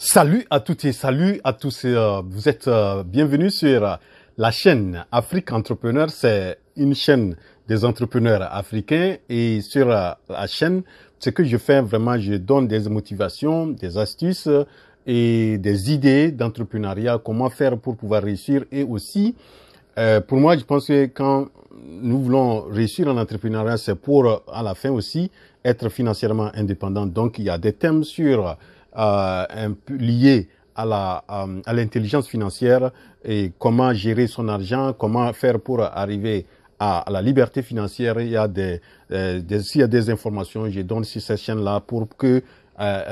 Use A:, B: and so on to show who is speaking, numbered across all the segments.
A: Salut à toutes et salut à tous. Vous êtes bienvenus sur la chaîne Afrique Entrepreneur. C'est une chaîne des entrepreneurs africains et sur la chaîne, ce que je fais vraiment, je donne des motivations, des astuces et des idées d'entrepreneuriat, comment faire pour pouvoir réussir. Et aussi, pour moi, je pense que quand nous voulons réussir en entrepreneuriat, c'est pour à la fin aussi être financièrement indépendant. Donc, il y a des thèmes sur un peu liés à l'intelligence financière et comment gérer son argent, comment faire pour arriver à la liberté financière. Il y a s'il y a des informations, je donne sur cette chaîne-là pour que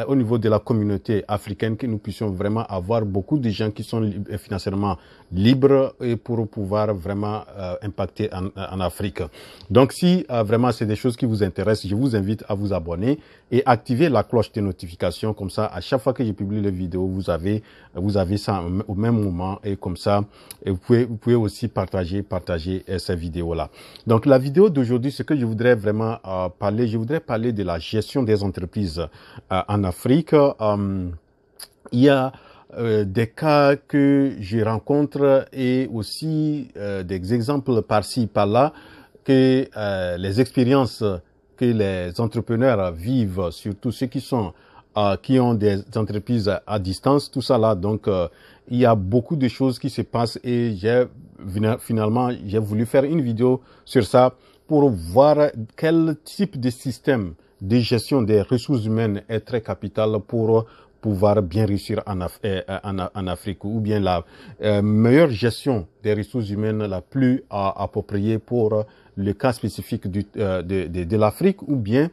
A: au niveau de la communauté africaine, que nous puissions vraiment avoir beaucoup de gens qui sont financièrement libres et pour pouvoir vraiment impacter en Afrique. Donc, si vraiment c'est des choses qui vous intéressent, je vous invite à vous abonner et activer la cloche de notification. Comme ça, à chaque fois que je publie les vidéos, vous avez ça au même moment et comme ça, et vous pouvez aussi partager ces vidéos-là. Donc, la vidéo d'aujourd'hui, ce que je voudrais vraiment parler, je voudrais parler de la gestion des entreprises en Afrique. Il y a des cas que je rencontre et aussi des exemples par-ci, par-là, que les expériences que les entrepreneurs vivent, surtout ceux qui ont des entreprises à distance, tout ça là. Donc, il y a beaucoup de choses qui se passent et finalement, j'ai voulu faire une vidéo sur ça pour voir quel type de système de gestion des ressources humaines est très capital pour pouvoir bien réussir en Afrique, ou bien la meilleure gestion des ressources humaines la plus appropriée pour le cas spécifique de l'Afrique, ou bien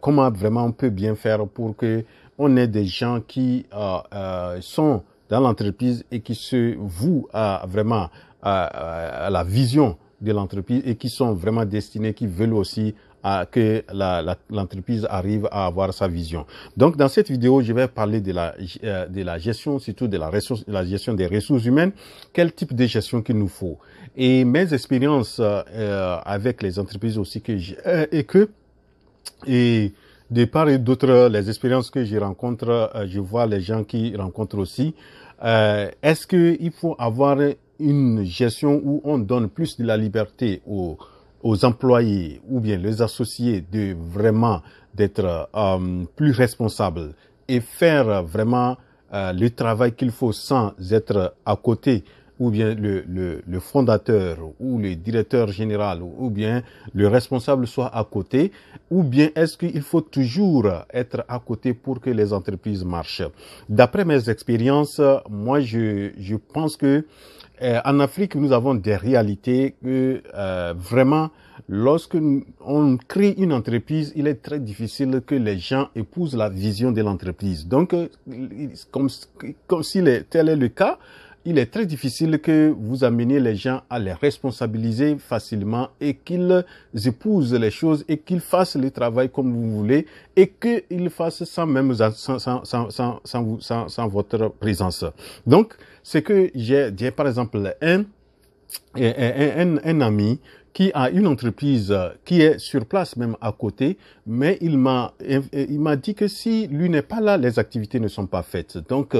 A: comment vraiment on peut bien faire pour que on ait des gens qui sont dans l'entreprise et qui se vouent vraiment à la vision de l'entreprise et qui sont vraiment destinés, qui veulent aussi que l'entreprise arrive à avoir sa vision. Donc, dans cette vidéo, je vais parler de la gestion, surtout de la gestion des ressources humaines, quel type de gestion qu'il nous faut. Et mes expériences avec les entreprises aussi que j'ai, et de part et d'autre, les expériences que je rencontre, je vois les gens qui rencontrent aussi. Est-ce qu'il faut avoir une gestion où on donne plus de la liberté aux employés ou bien les associés de vraiment d'être plus responsables et faire vraiment le travail qu'il faut sans être à côté, ou bien le fondateur ou le directeur général ou bien le responsable soit à côté, ou bien est-ce qu'il faut toujours être à côté pour que les entreprises marchent? D'après mes expériences, moi je pense que en Afrique, nous avons des réalités que vraiment, lorsque on crée une entreprise, il est très difficile que les gens épousent la vision de l'entreprise. Donc, comme si tel est le cas, il est très difficile que vous ameniez les gens à les responsabiliser facilement et qu'ils épousent les choses et qu'ils fassent le travail comme vous voulez et qu'ils fassent sans votre présence. Donc, c'est que j'ai par exemple un ami qui a une entreprise qui est sur place même à côté, mais il m'a dit que si lui n'est pas là, les activités ne sont pas faites. Donc,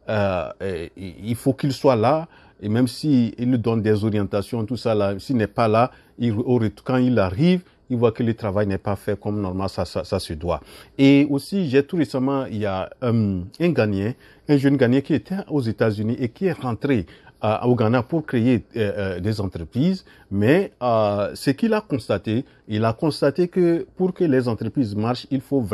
A: il faut qu'il soit là, et même si il donne des orientations, tout ça là, s'il n'est pas là, quand il arrive, il voit que le travail n'est pas fait comme normalement ça se doit. Et aussi, j'ai tout récemment, il y a un jeune Ghanéen qui était aux États-Unis et qui est rentré au Ghana pour créer des entreprises, mais ce qu'il a constaté, il a constaté que pour que les entreprises marchent, il faut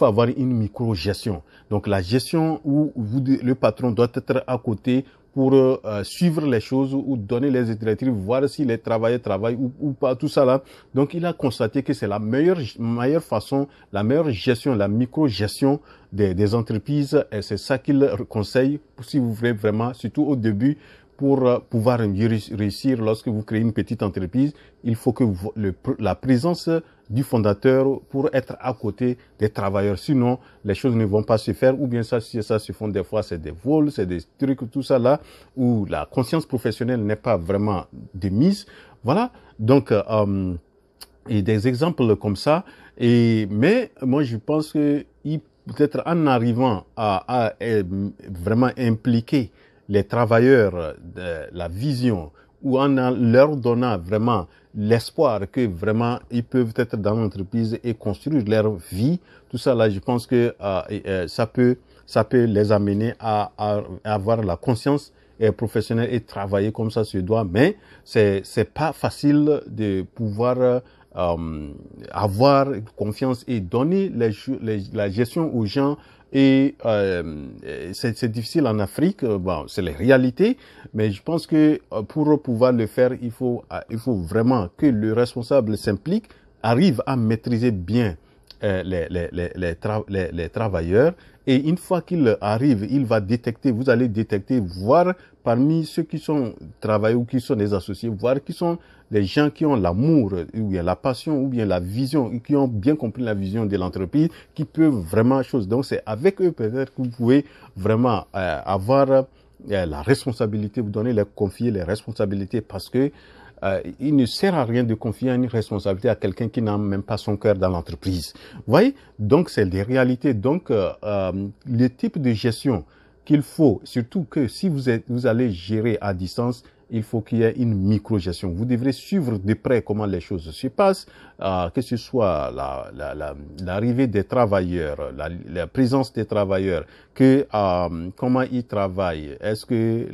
A: avoir une micro-gestion. Donc la gestion où le patron doit être à côté pour suivre les choses ou donner les directives, voir si les travailleurs travaillent ou pas, tout ça là. Donc, il a constaté que c'est la meilleure façon, la meilleure gestion, la micro-gestion des entreprises. Et c'est ça qu'il conseille si vous voulez vraiment, surtout au début, pour pouvoir réussir lorsque vous créez une petite entreprise, il faut que la présence du fondateur pour être à côté des travailleurs. Sinon, les choses ne vont pas se faire ou bien ça se font des fois, c'est des vols, c'est des trucs, tout ça là, où la conscience professionnelle n'est pas vraiment de mise. Voilà. Donc, et des exemples comme ça. Mais moi, je pense que peut-être en arrivant à vraiment impliquer les travailleurs de la vision, ou en leur donnant vraiment l'espoir que vraiment ils peuvent être dans l'entreprise et construire leur vie, tout ça là, je pense que ça peut les amener à avoir la conscience professionnelle et travailler comme ça se doit. Mais c'est pas facile de pouvoir avoir confiance et donner la gestion aux gens. Et c'est difficile en Afrique, bon, c'est la réalité, mais je pense que pour pouvoir le faire, il faut vraiment que le responsable s'implique, arrive à maîtriser bien les travailleurs. Et une fois qu'il arrive, il va détecter, vous allez détecter, voir parmi ceux qui sont travailleurs ou qui sont des associés, voir qui sont les gens qui ont l'amour, ou bien la passion, ou bien la vision, qui ont bien compris la vision de l'entreprise, qui peuvent vraiment chose. Donc c'est avec eux peut-être que vous pouvez vraiment avoir la responsabilité, vous donner, confier les responsabilités, parce que il ne sert à rien de confier une responsabilité à quelqu'un qui n'a même pas son cœur dans l'entreprise. Vous voyez? Donc, c'est des réalités. Donc, le type de gestion qu'il faut, surtout que si vous allez gérer à distance, il faut qu'il y ait une micro-gestion. Vous devrez suivre de près comment les choses se passent, que ce soit l'arrivée des travailleurs, la présence des travailleurs, comment ils travaillent, est-ce que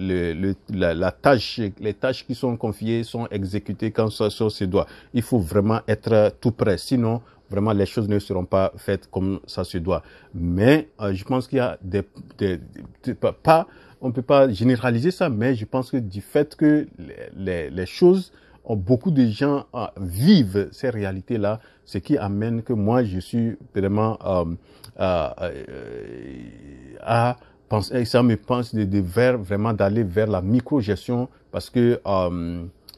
A: les tâches qui sont confiées sont exécutées quand ça se doit. Il faut vraiment être tout près, sinon vraiment les choses ne seront pas faites comme ça se doit. Mais je pense qu'il y a on ne peut pas généraliser ça, mais je pense que du fait que les choses, beaucoup de gens vivent ces réalités-là, ce qui amène que moi, je suis vraiment à penser, ça me pense vraiment d'aller vers la micro-gestion, parce que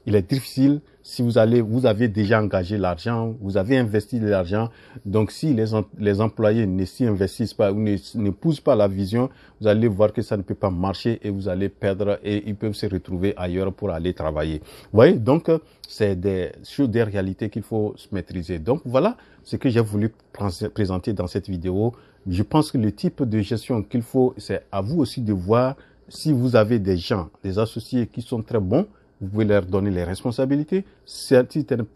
A: il est difficile si vous avez déjà engagé l'argent, vous avez investi de l'argent. Donc, si les employés ne s'y investissent pas ou ne poussent pas la vision, vous allez voir que ça ne peut pas marcher et vous allez perdre et ils peuvent se retrouver ailleurs pour aller travailler. Vous voyez, donc, c'est des réalités qu'il faut se maîtriser. Donc, voilà ce que j'ai voulu présenter dans cette vidéo. Je pense que le type de gestion qu'il faut, c'est à vous aussi de voir si vous avez des gens, des associés qui sont très bons. Vous pouvez leur donner les responsabilités. Si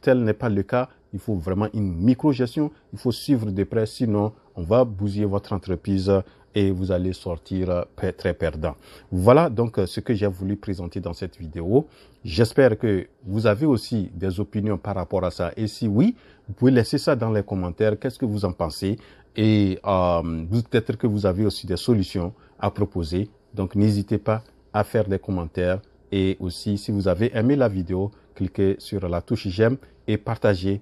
A: tel n'est pas le cas, il faut vraiment une micro-gestion. Il faut suivre de près, sinon on va bousiller votre entreprise et vous allez sortir très perdant. Voilà donc ce que j'ai voulu présenter dans cette vidéo. J'espère que vous avez aussi des opinions par rapport à ça. Et si oui, vous pouvez laisser ça dans les commentaires. Qu'est-ce que vous en pensez? Et peut-être que vous avez aussi des solutions à proposer. Donc n'hésitez pas à faire des commentaires. Et aussi, si vous avez aimé la vidéo, cliquez sur la touche j'aime et partagez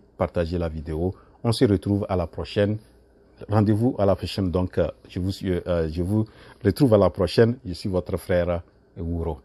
A: la vidéo. On se retrouve à la prochaine. Rendez-vous à la prochaine. Donc, je vous retrouve à la prochaine. Je suis votre frère Wouro.